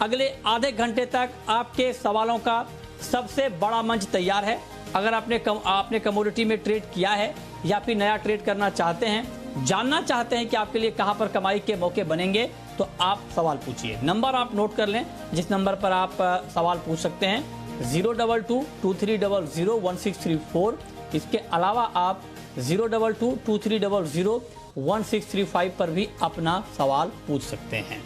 अगले आधे घंटे तक आपके सवालों का सबसे बड़ा मंच तैयार है। अगर आपने कमोडिटी में ट्रेड किया है या फिर नया ट्रेड करना चाहते हैं, जानना चाहते हैं कि आपके लिए कहां पर कमाई के मौके बनेंगे, तो आप सवाल पूछिए। नंबर आप नोट कर लें जिस नंबर पर आप सवाल पूछ सकते हैं, 02223001634। इसके अलावा आप 02223001635 पर भी अपना सवाल पूछ सकते हैं।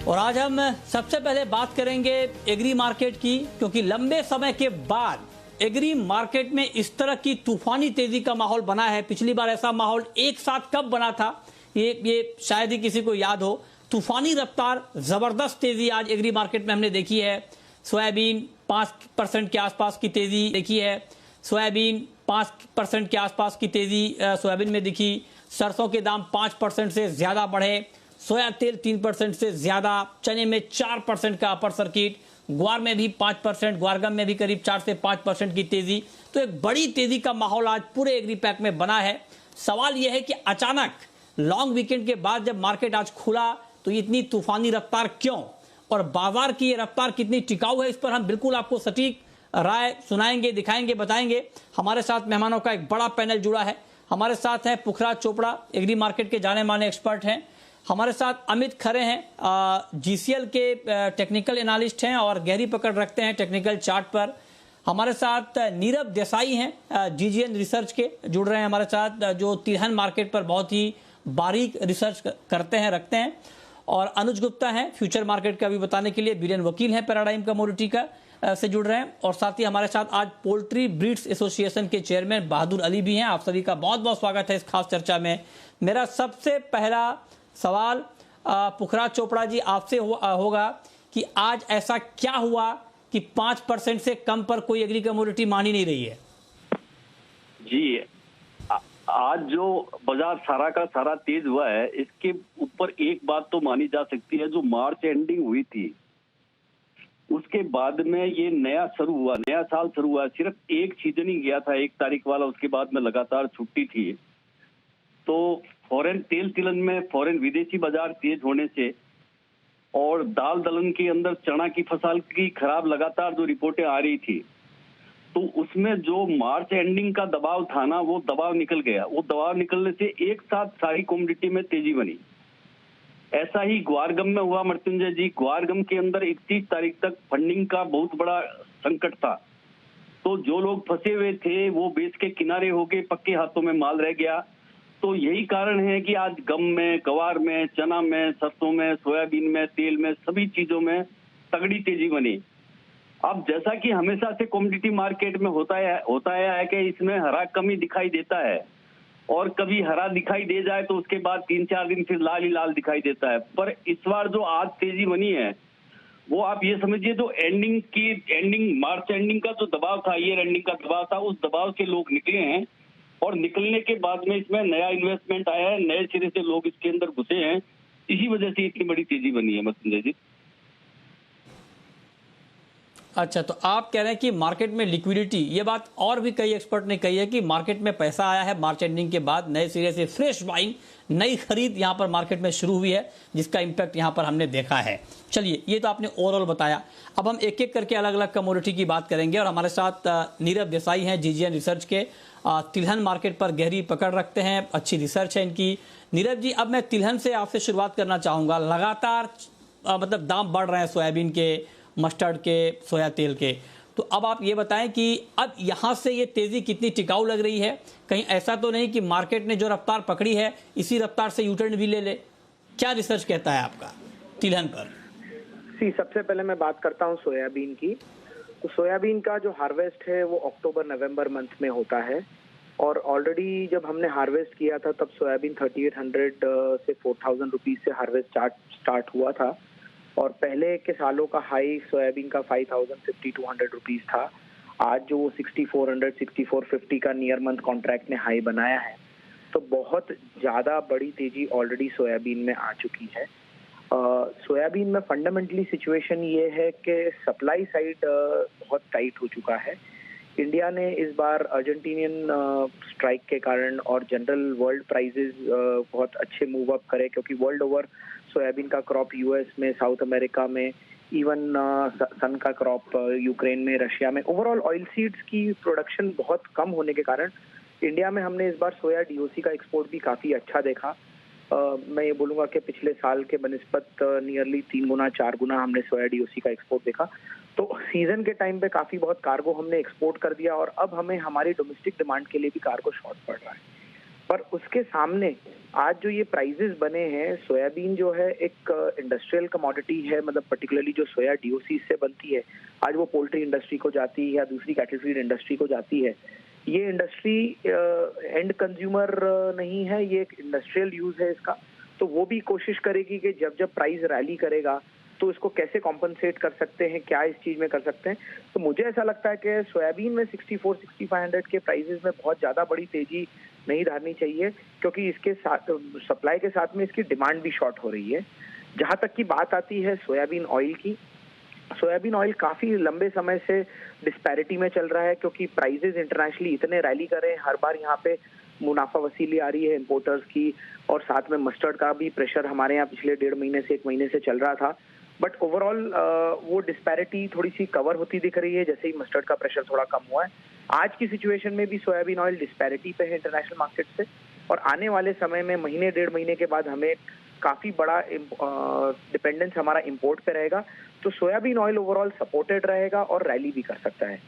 और आज हम सबसे पहले बात करेंगे एग्री मार्केट की, क्योंकि लंबे समय के बाद एग्री मार्केट में इस तरह की तूफानी तेजी का माहौल बना है। पिछली बार ऐसा माहौल एक साथ कब बना था ये शायद ही किसी को याद हो। तूफानी रफ्तार, जबरदस्त तेजी आज एग्री मार्केट में हमने देखी है। सोयाबीन 5% के आसपास की तेजी देखी है। सोयाबीन 5% के आसपास की तेजी सोयाबीन में दिखी। सरसों के दाम 5% से ज्यादा बढ़े। सोया तेल 3% से ज्यादा। चने में 4% का अपर सर्किट। ग्वार में भी 5%, ग्वारगम में भी करीब 4 से 5% की तेजी। तो एक बड़ी तेजी का माहौल आज पूरे एग्री पैक में बना है। सवाल यह है कि अचानक लॉन्ग वीकेंड के बाद जब मार्केट आज खुला तो इतनी तूफानी रफ्तार क्यों, और बाजार की ये रफ्तार कितनी टिकाऊ है, इस पर हम बिल्कुल आपको सटीक राय सुनाएंगे, दिखाएंगे, बताएंगे। हमारे साथ मेहमानों का एक बड़ा पैनल जुड़ा है। हमारे साथ है पुखराज चोपड़ा, एग्री मार्केट के जाने माने एक्सपर्ट हैं। हमारे साथ अमित खरे हैं, जीसीएल के टेक्निकल एनालिस्ट हैं और गहरी पकड़ रखते हैं टेक्निकल चार्ट पर। हमारे साथ नीरव देसाई हैं, जीजीएन रिसर्च के जुड़ रहे हैं हमारे साथ, जो तिलहन मार्केट पर बहुत ही बारीक रिसर्च करते हैं, रखते हैं। और अनुज गुप्ता हैं, फ्यूचर मार्केट का भी बताने के लिए, बीरेन वकील हैं पैराडाइम कमोडिटी का से जुड़ रहे हैं। और साथ ही हमारे साथ आज पोल्ट्री ब्रीड्स एसोसिएशन के चेयरमैन बहादुर अली भी हैं। आप सभी का बहुत बहुत स्वागत है इस खास चर्चा में। मेरा सबसे पहला सवाल पुखराज चोपड़ा जी आपसे होगा कि आज ऐसा क्या हुआ कि 5% से कम पर कोई एग्री कमोडिटी मान ही नहीं रही है? जी, आज जो बाजार सारा का सारा तेज हुआ है, इसके ऊपर एक बात तो मानी जा सकती है, जो मार्च एंडिंग हुई थी उसके बाद में ये नया शुरू हुआ, नया साल शुरू हुआ। सिर्फ एक सीजन ही गया था 1 तारीख वाला, उसके बाद में लगातार छुट्टी थी। तो फॉरेन तेल तिलहन में फॉरेन विदेशी बाजार तेज होने से और दाल दलहन के अंदर चना की फसल की खराब लगातार जो रिपोर्टें आ रही थी, तो उसमें जो मार्च एंडिंग का दबाव था ना, वो दबाव निकल गया। वो दबाव निकलने से एक साथ सारी कमोडिटी में तेजी बनी। ऐसा ही ग्वारगम में हुआ मृत्युंजय जी। ग्वारगम के अंदर 31 तारीख तक फंडिंग का बहुत बड़ा संकट था, तो जो लोग फंसे हुए थे वो बेच के किनारे हो गए, पक्के हाथों में माल रह गया। तो यही कारण है कि आज गम में, गवार में, चना में, सरसों में, सोयाबीन में, तेल में, सभी चीजों में तगड़ी तेजी बनी। अब जैसा कि हमेशा से कमोडिटी मार्केट में होता है कि इसमें हरा कम ही दिखाई देता है, और कभी हरा दिखाई दे जाए तो उसके बाद 3-4 दिन फिर लाल ही लाल दिखाई देता है। पर इस बार जो आज तेजी बनी है, वो आप ये समझिए, जो मार्च एंडिंग का जो दबाव था, ईयर एंडिंग का दबाव था, उस दबाव से लोग निकले हैं। और निकलने के बाद में इसमें नया इन्वेस्टमेंट आया है, नए सिरे से लोग इसके अंदर घुसे हैं। इसी वजह से इतनी बड़ी तेजी बनी है मसूद जी। अच्छा, तो आप कह रहे हैं कि मार्केट में लिक्विडिटी, ये बात और भी कई एक्सपर्ट ने कही है कि मार्केट में पैसा आया है मार्च एंडिंग के बाद, नए सिरे से फ्रेश बाइंग, नई खरीद यहां पर मार्केट में शुरू हुई है, जिसका इंपैक्ट यहां पर हमने देखा है। चलिए, ये तो आपने ओवरऑल बताया। अब हम एक एक करके अलग अलग कमोडिटी की बात करेंगे। और हमारे साथ नीरव देसाई हैं, जीजीएन रिसर्च के, तिलहन मार्केट पर गहरी पकड़ रखते हैं, अच्छी रिसर्च है इनकी। नीरव जी, अब मैं तिलहन से आपसे शुरुआत करना चाहूँगा। लगातार मतलब दाम बढ़ रहे हैं सोयाबीन के, मस्टर्ड के, सोया तेल के। तो अब आप ये बताएं कि अब यहाँ से ये तेज़ी कितनी टिकाऊ लग रही है? कहीं ऐसा तो नहीं कि मार्केट ने जो रफ्तार पकड़ी है इसी रफ्तार से यूटर्न भी ले ले? क्या रिसर्च कहता है आपका तिलहन पर? सबसे पहले मैं बात करता हूँ सोयाबीन की। तो सोयाबीन का जो हार्वेस्ट है वो अक्टूबर नवंबर मंथ में होता है, और ऑलरेडी जब हमने हार्वेस्ट किया था तब सोयाबीन 3800 से 4000 रुपीज से हार्वेस्ट स्टार्ट हुआ था। और पहले के सालों का हाई सोयाबीन का 505200 रुपीज था। आज जो 6400 6450 का नियर मंथ कॉन्ट्रैक्ट ने हाई बनाया है। तो बहुत ज़्यादा बड़ी तेजी ऑलरेडी सोयाबीन में आ चुकी है। सोयाबीन में फंडामेंटली सिचुएशन ये है कि सप्लाई साइड बहुत टाइट हो चुका है। इंडिया ने इस बार अर्जेंटीनियन स्ट्राइक के कारण और जनरल वर्ल्ड प्राइजेस बहुत अच्छे मूव अप करे, क्योंकि वर्ल्ड ओवर सोयाबीन का क्रॉप यूएस में, साउथ अमेरिका में, इवन सन का क्रॉप यूक्रेन में, रशिया में, ओवरऑल ऑयल सीड्स की प्रोडक्शन बहुत कम होने के कारण इंडिया में हमने इस बार सोया डीओसी का एक्सपोर्ट भी काफ़ी अच्छा देखा। मैं ये बोलूँगा कि पिछले साल के बनिस्बत नियरली 3 गुना 4 गुना हमने सोया डीओसी का एक्सपोर्ट देखा। तो सीजन के टाइम पे काफ़ी बहुत कार्गो हमने एक्सपोर्ट कर दिया और अब हमें हमारी डोमेस्टिक डिमांड के लिए भी कार्गो शॉर्ट पड़ रहा है। पर उसके सामने आज जो ये प्राइजेस बने हैं, सोयाबीन जो है एक इंडस्ट्रियल कमोडिटी है, मतलब पर्टिकुलरली जो सोया डीओसी से बनती है, आज वो पोल्ट्री इंडस्ट्री को जाती है या दूसरी कैटल फीड इंडस्ट्री को जाती है। ये इंडस्ट्री एंड कंज्यूमर नहीं है, ये एक इंडस्ट्रियल यूज है इसका। तो वो भी कोशिश करेगी कि जब जब प्राइस रैली करेगा तो इसको कैसे कॉम्पनसेट कर सकते हैं, क्या इस चीज में कर सकते हैं। तो मुझे ऐसा लगता है कि सोयाबीन में 64-6500 के प्राइसेस में बहुत ज्यादा बड़ी तेजी नहीं धारनी चाहिए, क्योंकि इसके साथ सप्लाई के साथ में इसकी डिमांड भी शॉर्ट हो रही है। जहां तक की बात आती है सोयाबीन ऑयल की, सोयाबीन ऑयल काफी लंबे समय से डिस्पैरिटी में चल रहा है, क्योंकि प्राइसेस इंटरनेशनली इतने रैली कर रहे हैं। हर बार यहाँ पे मुनाफा वसूली आ रही है इंपोर्टर्स की, और साथ में मस्टर्ड का भी प्रेशर हमारे यहाँ पिछले 1.5 महीने से 1 महीने से चल रहा था। बट ओवरऑल वो डिस्पैरिटी थोड़ी सी कवर होती दिख रही है जैसे ही मस्टर्ड का प्रेशर थोड़ा कम हुआ है। आज की सिचुएशन में भी सोयाबीन ऑयल डिस्पैरिटी पे है इंटरनेशनल मार्केट से, और आने वाले समय में महीने 1.5 महीने के बाद हमें काफी बड़ा डिपेंडेंस हमारा इंपोर्ट पे रहेगा। तो सोयाबीन ऑयल ओवरऑल सपोर्टेड रहेगा और रैली भी कर सकता है।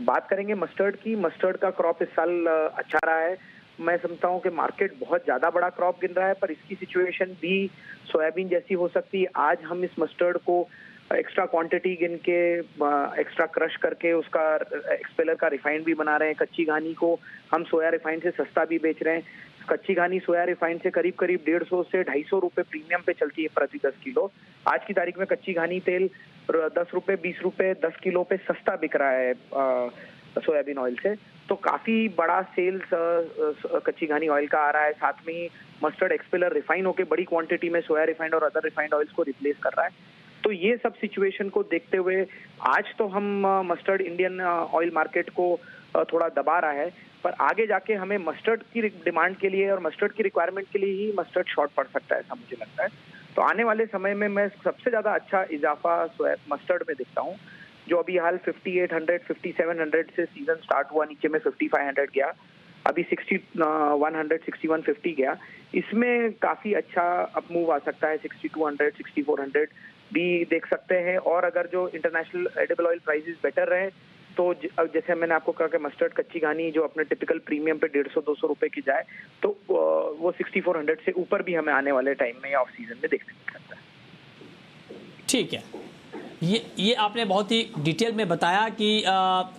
बात करेंगे मस्टर्ड की, मस्टर्ड का क्रॉप इस साल अच्छा रहा है। मैं समझता हूँ कि मार्केट बहुत ज्यादा बड़ा क्रॉप गिन रहा है, पर इसकी सिचुएशन भी सोयाबीन जैसी हो सकती है। आज हम इस मस्टर्ड को एक्स्ट्रा क्वांटिटी गिन के, एक्स्ट्रा क्रश करके उसका एक्सपेलर का रिफाइंड भी बना रहे हैं। कच्ची घानी को हम सोया रिफाइंड से सस्ता भी बेच रहे हैं। कच्ची घानी सोया रिफाइंड से करीब करीब 150 से 250 रुपए प्रीमियम पे चलती है प्रति 10 किलो। आज की तारीख में कच्ची घानी तेल 10 रुपए 20 रुपए 10 किलो पे सस्ता बिक रहा है सोयाबीन ऑयल से। तो काफी बड़ा सेल्स कच्ची घानी ऑयल का आ रहा है। साथ में ही मस्टर्ड एक्सपेलर रिफाइन होकर बड़ी क्वांटिटी में सोया रिफाइंड और अदर रिफाइंड ऑयल्स को रिप्लेस कर रहा है। तो ये सब सिचुएशन को देखते हुए आज तो हम मस्टर्ड इंडियन ऑयल मार्केट को थोड़ा दबा रहा है, पर आगे जाके हमें मस्टर्ड की डिमांड के लिए और मस्टर्ड की रिक्वायरमेंट के लिए ही मस्टर्ड शॉर्ट पड़ सकता है, ऐसा मुझे लगता है। तो आने वाले समय में मैं सबसे ज्यादा अच्छा इजाफा मस्टर्ड में देखता हूँ, जो अभी हाल 5800 5700 से सीजन स्टार्ट हुआ, नीचे में 5500 गया, अभी 6100 6150 गया। इसमें काफी अच्छा अप मूव आ सकता है, 6200 6400 भी देख सकते हैं। और अगर जो international edible oil prices better रहे तो जैसे मैंने आपको कहा कि मस्टर्ड कच्ची घानी जो अपने टिपिकल प्रीमियम पे 150-200 रुपए की जाए, तो वो 6400 से ऊपर भी हमें आने वाले टाइम में या ऑफ सीजन में देखने को सकता है। ठीक है, ये आपने बहुत ही डिटेल में बताया कि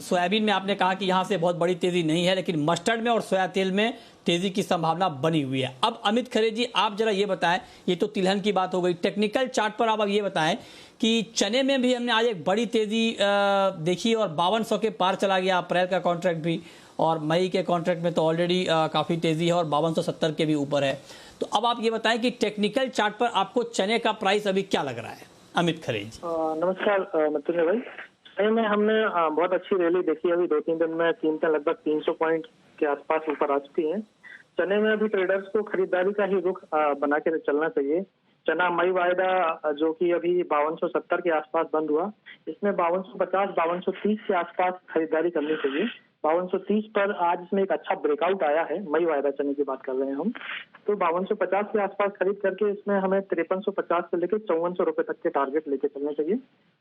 सोयाबीन में आपने कहा कि यहाँ से बहुत बड़ी तेज़ी नहीं है, लेकिन मस्टर्ड में और सोया तेल में तेज़ी की संभावना बनी हुई है। अब अमित खरे जी, आप जरा ये बताएं, ये तो तिलहन की बात हो गई, टेक्निकल चार्ट पर आप अब ये बताएं कि चने में भी हमने आज एक बड़ी तेज़ी देखी और 5200 के पार चला गया अप्रैल का कॉन्ट्रैक्ट भी, और मई के कॉन्ट्रैक्ट में तो ऑलरेडी काफ़ी तेज़ी है और 5270 के भी ऊपर है। तो अब आप ये बताएं कि टेक्निकल चार्ट पर आपको चने का प्राइस अभी क्या लग रहा है? अमित खरे जी। नमस्कार मृत्युंजय भाई, सही में हमने बहुत अच्छी रैली देखी। अभी 2-3 दिन में कीमतें लगभग 300 पॉइंट के आसपास ऊपर आ चुकी हैं। चने में अभी ट्रेडर्स को खरीदारी का ही रुख बना के चलना चाहिए। चना मई वायदा जो कि अभी 5270 के आसपास बंद हुआ, इसमें 5250 5230 के आसपास खरीदारी करनी चाहिए। 5230 पर आज इसमें एक अच्छा ब्रेकआउट आया है, मई वायदा चने की बात कर रहे हैं हम, तो 5250 के आसपास खरीद करके इसमें हमें 5350 से लेकर 5400 रुपए तक के टारगेट लेके चलने चाहिए।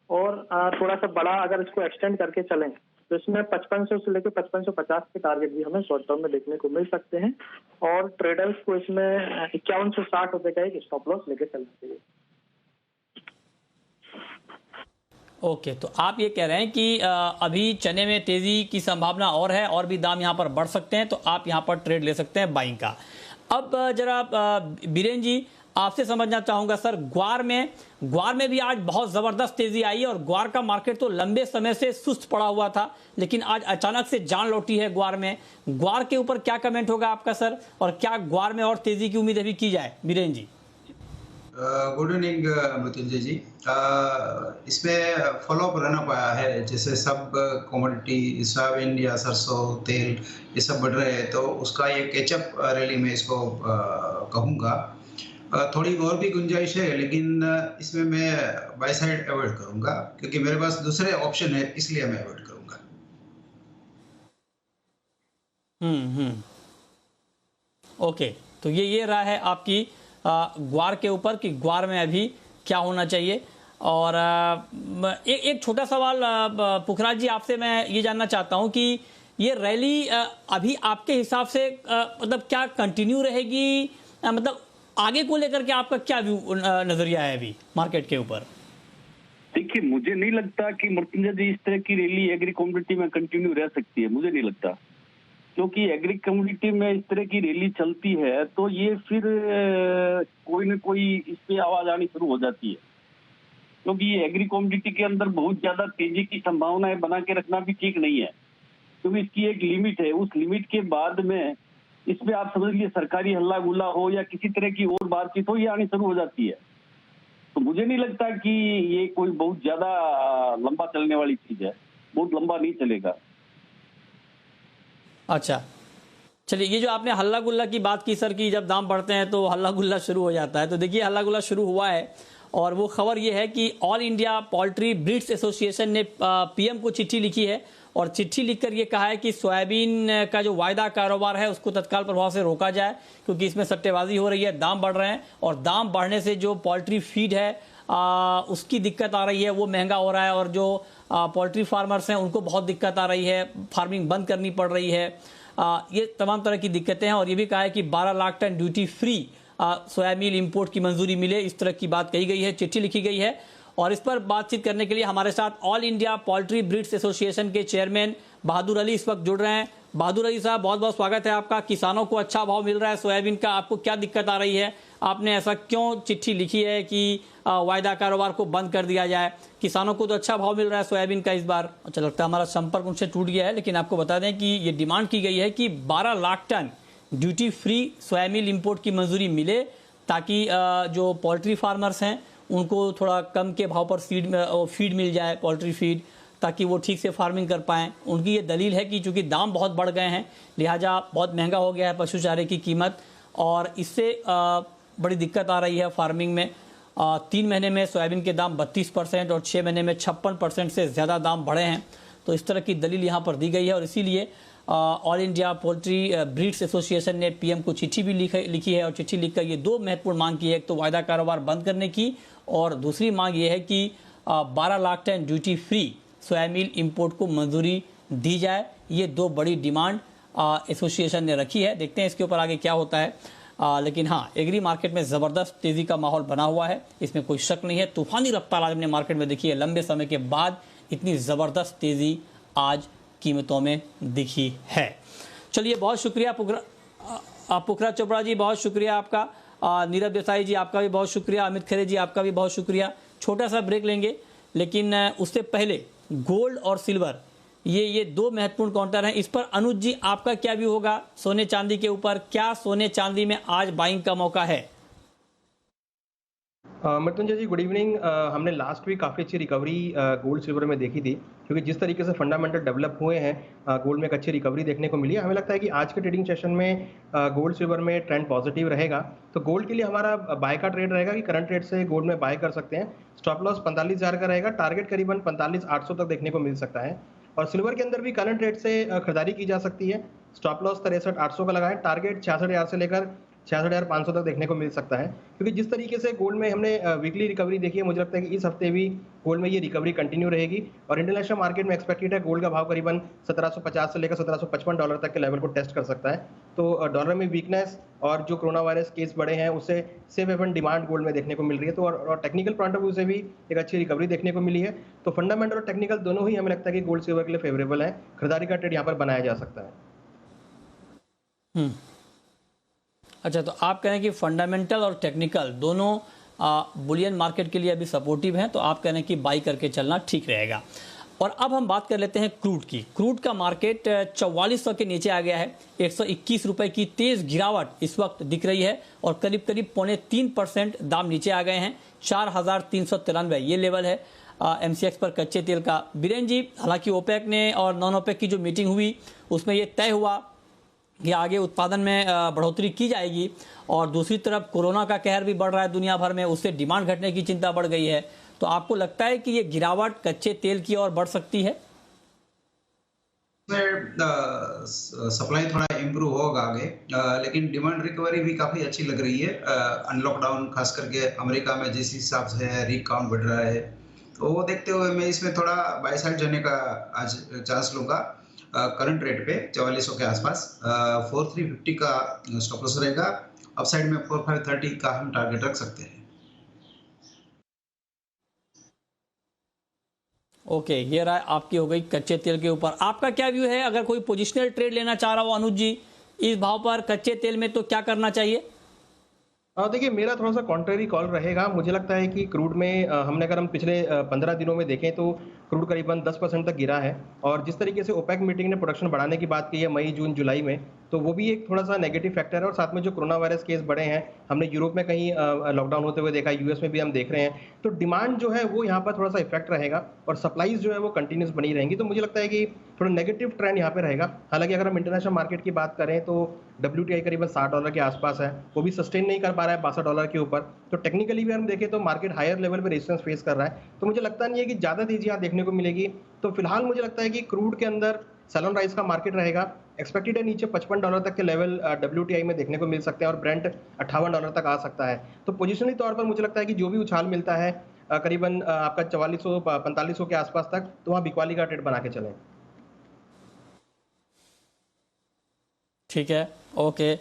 और थोड़ा सा बड़ा अगर इसको एक्सटेंड करके चलें तो इसमें 5500 से लेकर 5550 के टारगेट भी हमें शॉर्ट टर्म में देखने को मिल सकते हैं। और ट्रेडर्स को इसमें 5160 रुपए का एक स्टॉप लॉस लेके चलना चाहिए। ओके, तो आप ये कह रहे हैं कि अभी चने में तेजी की संभावना और है और भी दाम यहाँ पर बढ़ सकते हैं, तो आप यहाँ पर ट्रेड ले सकते हैं बाइंग का। अब जरा बीरेन जी, आपसे समझना चाहूंगा सर, ग्वार में भी आज बहुत जबरदस्त तेजी आई और ग्वार का मार्केट तो लंबे समय से सुस्त पड़ा हुआ था, लेकिन आज अचानक से जान लौटी है ग्वार में। ग्वार के ऊपर क्या कमेंट होगा आपका सर, और क्या ग्वार में और तेजी की उम्मीद अभी की जाए? बीरेन जी। गुड इवनिंग मृत्युंजय जी। इसमें फॉलोअप रहना पाया है, जैसे सब कमोडिटी सोयाबीन या सरसों तेल ये सब बढ़ रहे हैं, तो उसका ये कैचअप रैली में इसको कहूँगा। थोड़ी और भी गुंजाइश है, लेकिन इसमें मैं बाय साइड अवॉइड करूँगा, क्योंकि मेरे पास दूसरे ऑप्शन है, इसलिए मैं अवॉइड करूँगा। ओके, तो ये रहा है आपकी ग्वार के ऊपर कि ग्वार में अभी क्या होना चाहिए। और एक छोटा सवाल पुखराज जी आपसे मैं ये जानना चाहता हूं कि ये रैली अभी आपके हिसाब से मतलब क्या कंटिन्यू रहेगी, मतलब आगे को लेकर के आपका क्या व्यू नजरिया है अभी मार्केट के ऊपर? देखिए, मुझे नहीं लगता कि मृत्युंजय जी इस तरह की रैली एग्री कम्युनिटी में कंटिन्यू रह सकती है, मुझे नहीं लगता। क्योंकि एग्री कम्युनिटी में इस तरह की रैली चलती है तो ये फिर कोई न कोई इस पे आवाज आनी शुरू हो जाती है, क्योंकि ये एग्री कम्युनिटी के अंदर बहुत ज्यादा तेजी की संभावनाएं बना के रखना भी ठीक नहीं है, क्योंकि इसकी एक लिमिट है। उस लिमिट के बाद में इसमें आप समझ लीजिए सरकारी हल्ला गुल्ला हो या किसी तरह की और बातचीत हो, ये आनी शुरू हो जाती है। तो मुझे नहीं लगता कि ये कोई बहुत ज्यादा लंबा चलने वाली चीज है, बहुत लंबा नहीं चलेगा। अच्छा, चलिए, ये जो आपने हल्ला गुल्ला की बात की सर कि जब दाम बढ़ते हैं तो हल्ला गुल्ला शुरू हो जाता है, तो देखिए हल्ला गुल्ला शुरू हुआ है। और वो खबर ये है कि all India poultry breeds association ने पीएम को चिट्ठी लिखी है और चिट्ठी लिखकर ये कहा है कि सोयाबीन का जो वायदा कारोबार है उसको तत्काल प्रभाव से रोका जाए, क्योंकि इसमें सट्टेबाजी हो रही है, दाम बढ़ रहे हैं और दाम बढ़ने से जो पोल्ट्री फीड है उसकी दिक्कत आ रही है, वो महंगा हो रहा है और जो पोल्ट्री फार्मर्स हैं उनको बहुत दिक्कत आ रही है, फार्मिंग बंद करनी पड़ रही है। ये तमाम तरह की दिक्कतें हैं। और ये भी कहा है कि 12 lakh tonne duty free soybean import की मंजूरी मिले, इस तरह की बात कही गई है, चिट्ठी लिखी गई है। और इस पर बातचीत करने के लिए हमारे साथ all India poultry breeds association के चेयरमैन बहादुर अली इस वक्त जुड़ रहे हैं। बहादुर अली साहब, बहुत बहुत स्वागत है आपका। किसानों को अच्छा भाव मिल रहा है सोयाबीन का, आपको क्या दिक्कत आ रही है? आपने ऐसा क्यों चिट्ठी लिखी है कि वायदा कारोबार को बंद कर दिया जाए? किसानों को तो अच्छा भाव मिल रहा है सोयाबीन का इस बार। अच्छा, लगता है हमारा संपर्क उनसे टूट गया है, लेकिन आपको बता दें कि ये डिमांड की गई है कि 12 lakh tonne duty free soybean import की मंजूरी मिले, ताकि जो पोल्ट्री फार्मर्स हैं उनको थोड़ा कम के भाव पर फीड मिल जाए, पोल्ट्री फीड, ताकि वो ठीक से फार्मिंग कर पाएँ। उनकी ये दलील है कि चूँकि दाम बहुत बढ़ गए हैं, लिहाजा बहुत महंगा हो गया है पशु चारे की कीमत, और इससे बड़ी दिक्कत आ रही है फार्मिंग में। 3 महीने में सोयाबीन के दाम 32% और 6 महीने में 56% से ज़्यादा दाम बढ़े हैं। तो इस तरह की दलील यहाँ पर दी गई है और इसीलिए all India poultry breeds association ने पीएम को चिट्ठी भी लिखी है और चिट्ठी लिखकर ये 2 महत्वपूर्ण मांग की है। एक तो वायदा कारोबार बंद करने की और दूसरी मांग ये है कि 12 lakh tonne duty free soybean import को मंजूरी दी जाए। ये 2 बड़ी डिमांड एसोसिएशन ने रखी है। देखते हैं इसके ऊपर आगे क्या होता है। लेकिन हाँ, एग्री मार्केट में ज़बरदस्त तेज़ी का माहौल बना हुआ है, इसमें कोई शक नहीं है। तूफानी रफ्तार आज हमने मार्केट में देखी है, लंबे समय के बाद इतनी ज़बरदस्त तेज़ी आज कीमतों में दिखी है। चलिए, बहुत शुक्रिया पुखराज चोपड़ा जी, बहुत शुक्रिया आपका। नीरज देसाई जी, आपका भी बहुत शुक्रिया। अमित खरे जी, आपका भी बहुत शुक्रिया। छोटा सा ब्रेक लेंगे, लेकिन उससे पहले गोल्ड और सिल्वर ये 2 महत्वपूर्ण काउंटर हैं। इस पर अनुज जी, आपका क्या व्यू होगा सोने चांदी के ऊपर? क्या सोने चांदी में आज बाइंग का मौका है? मृत्युंजय जी, गुड इवनिंग। हमने लास्ट वीक काफ़ी अच्छी रिकवरी गोल्ड सिल्वर में देखी थी, क्योंकि जिस तरीके से फंडामेंटल डेवलप हुए हैं गोल्ड में एक अच्छी रिकवरी देखने को मिली है। हमें लगता है कि आज के ट्रेडिंग सेशन में गोल्ड सिल्वर में ट्रेंड पॉजिटिव रहेगा। तो गोल्ड के लिए हमारा बाय का ट्रेड रहेगा कि करंट रेट से गोल्ड में बाय कर सकते हैं। स्टॉप लॉस 45,000 का रहेगा, टारगेट करीबन 45,800 तक देखने को मिल सकता है। और सिल्वर के अंदर भी करंट रेट से खरीदारी की जा सकती है। स्टॉप लॉस 63,800 का लगाएं, टारगेट 66,000 से लेकर 66,500 तक देखने को मिल सकता है। क्योंकि जिस तरीके से गोल्ड में हमने वीकली रिकवरी देखी है, मुझे लगता है कि इस हफ्ते भी गोल्ड में ये रिकवरी कंटिन्यू रहेगी। और इंटरनेशनल मार्केट में एक्सपेक्टेड है गोल्ड का भाव करीबन 1750 से लेकर 1755 डॉलर तक के लेवल को टेस्ट कर सकता है। तो डॉलर में वीकनेस और जो कोरोना वायरस केस बढ़े हैं उससे सेफ हेवन डिमांड गोल्ड में देखने को मिल रही है। तो और टेक्निकल पॉइंट ऑफ व्यू से भी एक अच्छी रिकवरी देखने को मिली है। तो फंडामेंटल और टेक्निकल दोनों ही हमें लगता है कि गोल्ड सिल्वर के लिए फेवरेबल है। खरीदारी का ट्रेड यहाँ पर बनाया जा सकता है। अच्छा, तो आप कह रहे हैं कि फंडामेंटल और टेक्निकल दोनों बुलियन मार्केट के लिए अभी सपोर्टिव हैं, तो आप कह रहे हैं कि बाई करके चलना ठीक रहेगा। और अब हम बात कर लेते हैं क्रूड की। क्रूड का मार्केट 4400 के नीचे आ गया है। 121 रुपए की तेज गिरावट इस वक्त दिख रही है और करीब करीब 0.3% दाम नीचे आ गए हैं। 4393 ये लेवल है MCX पर कच्चे तेल का। बीरेन जी, हालांकि ओपेक ने और नॉन ओपेक की जो मीटिंग हुई उसमें ये तय हुआ कि आगे उत्पादन में बढ़ोतरी की जाएगी, और दूसरी तरफ कोरोना का कहर भी बढ़ रहा है दुनिया भर में, उससे डिमांड घटने की चिंता बढ़ गई है। तो आपको लगता है कि ये गिरावट कच्चे तेल की ओर बढ़ सकती है? सप्लाई थोड़ा इम्प्रूव होगा आगे, लेकिन डिमांड रिकवरी भी काफी अच्छी लग रही है। अनलॉकडाउन खास करके अमेरिका में जिस हिसाब से है, री काउंट बढ़ रहा है, तो वो देखते हुए मैं इसमें थोड़ा बाय साइड जाने का आज चांस लूंगा। करंट रेट पे 4400 के आसपास 4350 का स्टॉप लॉस रहेगा। अपसाइड में 4530 का हम टारगेट रख सकते हैं। ओके, ये राय आपकी हो गई कच्चे तेल के ऊपर। आपका क्या व्यू है, अगर कोई पोजिशनल ट्रेड लेना चाह रहा हो अनुज जी इस भाव पर कच्चे तेल में, तो क्या करना चाहिए? देखिए, मेरा थोड़ा सा कॉन्ट्रेरी कॉल रहेगा। मुझे लगता है कि क्रूड में हमने अगर हम पिछले 15 दिनों में देखें तो क्रूड करीबन 10% तक गिरा है, और जिस तरीके से ओपेक मीटिंग ने प्रोडक्शन बढ़ाने की बात की है मई, जून, जुलाई में, तो वो भी एक थोड़ा सा नेगेटिव फैक्टर है। और साथ में जो कोरोना वायरस केस बढ़े हैं, हमने यूरोप में कहीं लॉकडाउन होते हुए देखा, यूएस में भी हम देख रहे हैं, तो डिमांड जो है वो यहाँ पर थोड़ा सा इफेक्ट रहेगा और सप्लाईज जो है वो कंटिन्यूस बनी रहेंगी। तो मुझे लगता है कि थोड़ा नेगेटिव ट्रेंड यहाँ पे रहेगा। हालांकि अगर हम इंटरनेशनल मार्केट की बात करें तो WTI करीबन $60 के आसपास है, वो भी सस्टेन नहीं कर पा रहा है $62 के ऊपर। तो टेक्निकली भी हम देखें तो मार्केट हायर लेवल पे रेजिस्टेंस फेस कर रहा है। तो मुझे लगता नहीं है कि ज़्यादा तेजी यहाँ देखने को मिलेगी। तो फिलहाल मुझे लगता है कि क्रूड के अंदर सैलॉन राइस का मार्केट रहेगा। एक्सपेक्टेड है नीचे $55 तक के लेवल WTI में देखने को मिल सकते हैं, और ब्रेंट $58 तक आ सकता है। तो पोजिशनली तौर पर मुझे लगता है कि जो भी उछाल मिलता है करीबन आपका 4400-4500 के आसपास तक, तो वहाँ बिकवाली का ट्रेड बना के चलें। ठीक है, ओके,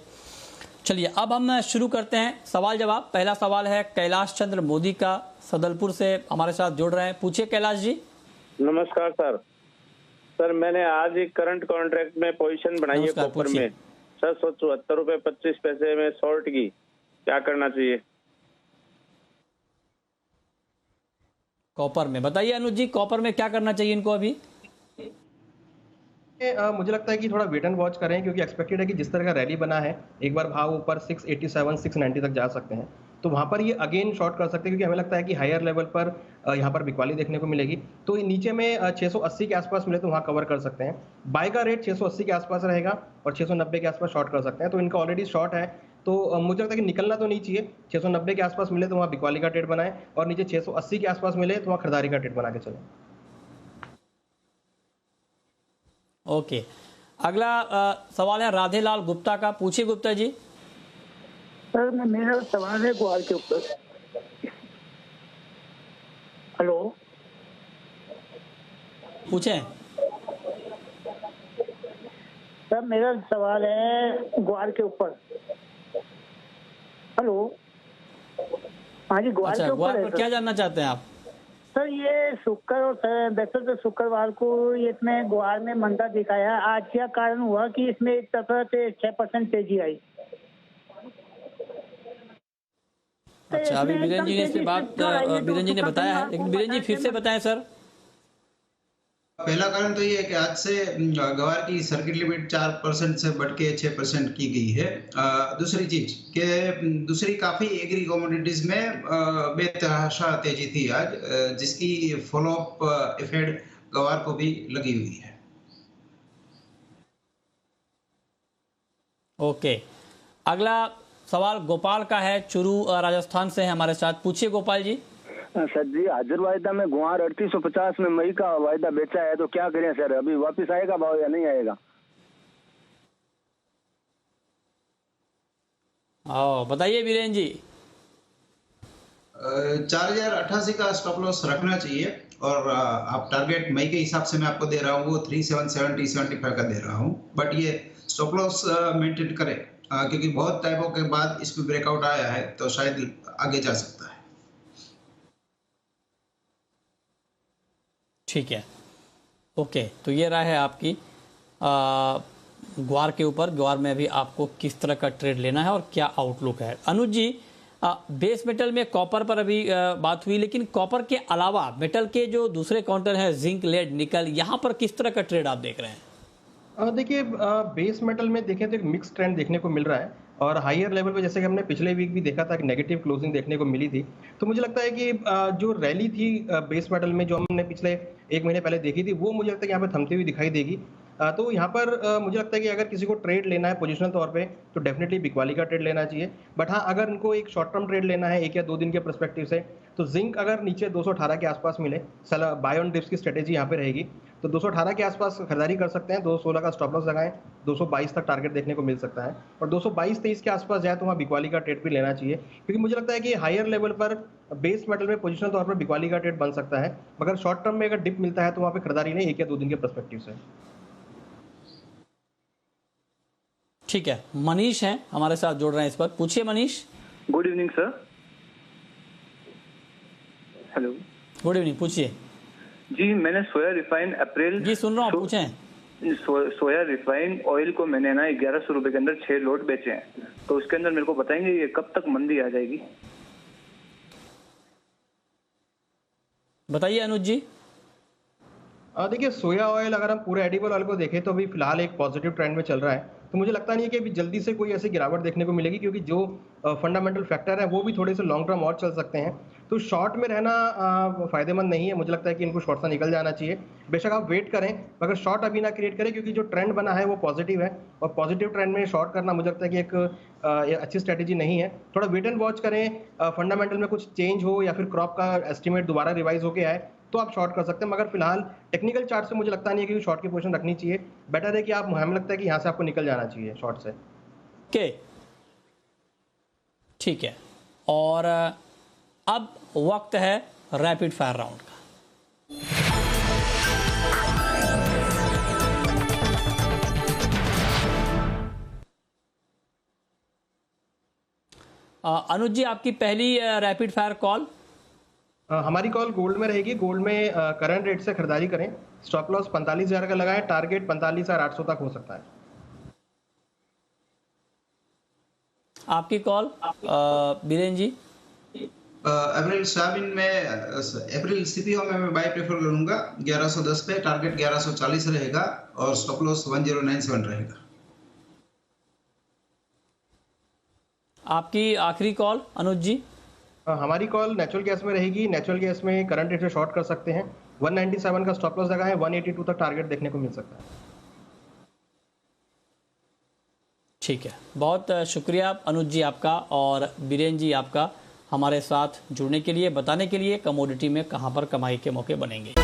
चलिए अब हम शुरू करते हैं सवाल जवाब। पहला सवाल है कैलाश चंद्र मोदी का, सदलपुर से हमारे साथ जुड़ रहे हैं। पूछिए कैलाश जी। नमस्कार सर। सर, मैंने आज एक करंट कॉन्ट्रैक्ट में पोजीशन बनाई है कॉपर में सर, 174 रुपए 25 पैसे में शॉर्ट की, क्या करना चाहिए? कॉपर में बताइए अनुज जी, कॉपर में क्या करना चाहिए इनको अभी? मुझे लगता है कि थोड़ा वेट एंड वॉच करें, क्योंकि एक्सपेक्टेड है कि जिस तरह का रैली बना है, एक बार भाव ऊपर 687 690 तक जा सकते हैं, तो वहां पर ये अगेन शॉर्ट कर सकते हैं, क्योंकि हमें लगता है कि हायर लेवल पर यहाँ पर बिकवाली देखने को मिलेगी। तो नीचे में 680 के आसपास मिले तो वहाँ कवर कर सकते हैं। बाय का रेट 680 के आसपास रहेगा और 690 के आसपास शॉर्ट कर सकते हैं। तो इनका ऑलरेडी शॉर्ट है, तो मुझे लगता है कि निकलना तो नहीं चाहिए। 690 के आसपास मिले तो वहाँ बिकवाली का ट्रेड बनाए, और नीचे 680 के आसपास मिले तो वहाँ खरीदारी का ट्रेड बना के चले। ओके, अगला सवाल है राधेलाल गुप्ता का। पूछिए गुप्ता जी। सर, मेरा सवाल है ग्वार के ऊपर। हेलो, पूछें। सर मेरा सवाल है ग्वार के ऊपर। हेलो, हाँ जी, ग्वार अच्छा, के ग्वार ऊपर पर क्या जानना चाहते हैं आप? सर ये शुक्र और वैसे तो शुक्रवार को ये इसमें ग्वार में मंदा दिखाया। आज क्या कारण हुआ कि इसमें एक तरफा से 6% तेजी आई? अच्छा, अभी बीरेन जी ने इस पे बात बीरेन जी ने बताया है, लेकिन बीरेन जी फिर से बताएं सर। पहला कारण तो ये है कि आज से ग्वार की सर्किट लिमिट 4% से बढ़ के 6% की गई है। दूसरी चीज कि दूसरी काफी एग्री कमोडिटीज में बेतहाशा तेजी थी आज, जिसकी फॉलो अप इफेक्ट ग्वार को भी लगी हुई है। ओके, अगला सवाल गोपाल का है, चुरू राजस्थान से है हमारे साथ। पूछिए गोपाल जी। सर जी, हाजिर वायदा में गुआर 3850 में मई का वायदा बेचा है, तो क्या करें सर? अभी वापस आएगा भाव या नहीं आएगा? बताइए बीरेन जी। 4088 का स्टॉप लॉस रखना चाहिए, और आप टारगेट मई के हिसाब से मैं आपको दे रहा हूँ वो 3770-75 का दे रहा हूँ। बट ये स्टॉप लॉस मेंटेन करें, क्योंकि बहुत टाइपों के बाद इसमें ब्रेकआउट आया है, तो शायद आगे जा सकता है। ठीक है, ओके, तो ये राय है आपकी ग्वार के ऊपर। ग्वार में अभी आपको किस तरह का ट्रेड लेना है और क्या आउटलुक है। अनुज जी, बेस मेटल में कॉपर पर अभी बात हुई, लेकिन कॉपर के अलावा मेटल के जो दूसरे काउंटर हैं जिंक, लेड, निकल, यहाँ पर किस तरह का ट्रेड आप देख रहे हैं? देखिए बेस मेटल में देखें तो एक मिक्स ट्रेंड देखने को मिल रहा है और हायर लेवल पे जैसे कि हमने पिछले वीक भी देखा था कि नेगेटिव क्लोजिंग देखने को मिली थी। तो मुझे लगता है कि जो रैली थी बेस मेटल में जो हमने पिछले एक महीने पहले देखी थी वो मुझे लगता है कि यहाँ पे थमती हुई दिखाई देगी। तो यहाँ पर मुझे लगता है कि अगर किसी को ट्रेड लेना है पोजिशनल तौर पे तो डेफिनेटली बिकवाली का ट्रेड लेना चाहिए। बट हाँ, अगर इनको एक शॉर्ट टर्म ट्रेड लेना है 1 या 2 दिन के पर्सपेक्टिव से, तो जिंक अगर नीचे 218 के आसपास मिले, बाय ऑन डिप्स की स्ट्रेटेजी यहाँ पे रहेगी, तो 218 के आसपास खरीदारी कर सकते हैं। 216 का स्टॉप लॉस लगाएं, 222 तक टारगेट देखने को मिल सकता है और 222-23 के आसपास जाए तो वहाँ बिकवाली का ट्रेड भी लेना चाहिए, क्योंकि मुझे लगता है कि हायर लेवल पर बेस मेटल में पोजिशनल तौर पर बिकवाली का ट्रेड बन सकता है। मगर शॉर्ट टर्म में अगर डिप मिलता है तो वहाँ पे खरीदारी नहीं 1 या 2 दिन के पर्सपेक्टिव से। ठीक है, मनीष हैं हमारे साथ जुड़ रहे हैं इस पर। पूछिए Manish. Good evening sir. Hello, good evening, पूछिए। जी, मैंने सोया रिफाइन अप्रैल जी सुन रहा हूँ, पूछें। सोया रिफाइन ऑयल को मैंने ना 1100 रुपए के अंदर 6 लोट बेचे हैं, तो उसके अंदर मेरे को बताएंगे ये कब तक मंदी आ जाएगी? बताइए अनुज जी। देखिए सोया ऑयल अगर हम पूरे एडिबल ऑयल को देखें तो अभी फिलहाल एक पॉजिटिव ट्रेंड में चल रहा है, तो मुझे लगता नहीं है कि अभी जल्दी से कोई ऐसी गिरावट देखने को मिलेगी, क्योंकि जो फंडामेंटल फैक्टर है वो भी थोड़े से लॉन्ग टर्म और चल सकते हैं। तो शॉर्ट में रहना फायदेमंद नहीं है। मुझे लगता है कि इनको शॉर्ट से निकल जाना चाहिए। बेशक आप वेट करें मगर शॉर्ट अभी ना क्रिएट करें, क्योंकि जो ट्रेंड बना है वो पॉजिटिव है और पॉजिटिव ट्रेंड में शॉर्ट करना मुझे लगता है कि एक अच्छी स्ट्रेटेजी नहीं है। थोड़ा वेट एंड वॉच करें, फंडामेंटल में कुछ चेंज हो या फिर क्रॉप का एस्टिमेट दोबारा रिवाइज होके आए तो आप शॉर्ट कर सकते हैं। मगर फिलहाल टेक्निकल चार्ट से मुझे लगता नहीं है कि शॉर्ट की पोजीशन रखनी चाहिए। बेटर है कि आप, हमें लगता है कि यहाँ से आपको निकल जाना चाहिए शॉर्ट से। ओके, ठीक है। और अब वक्त है रैपिड फायर राउंड का। अनुज जी, आपकी पहली रैपिड फायर कॉल। हमारी कॉल गोल्ड में रहेगी। गोल्ड में करंट रेट से खरीदारी करें। स्टॉप लॉस 45,000 का लगाएं, टारगेट 45,800 तक हो सकता है। आपकी कॉल बीरेन जी। अप्रैल सोयाबीन में, अप्रैल सीपीओ में मैं बाय प्रेफर करूंगा 1110 पे, टारगेट 1140 रहेगा और स्टॉप लॉस 1097 रहेगा। आपकी आखिरी कॉल अनुज जी। हमारी कॉल नेचुरल गैस में रहेगी। नेचुरल गैस में करंट रेट से शॉर्ट कर सकते हैं। 197 का स्टॉप लॉस लगाएं, 182 तक टारगेट देखने को मिल सकता है। ठीक है, बहुत शुक्रिया अनुज जी आपका और बीरेन जी आपका हमारे साथ जुड़ने के लिए, बताने के लिए कमोडिटी में कहां पर कमाई के मौके बनेंगे।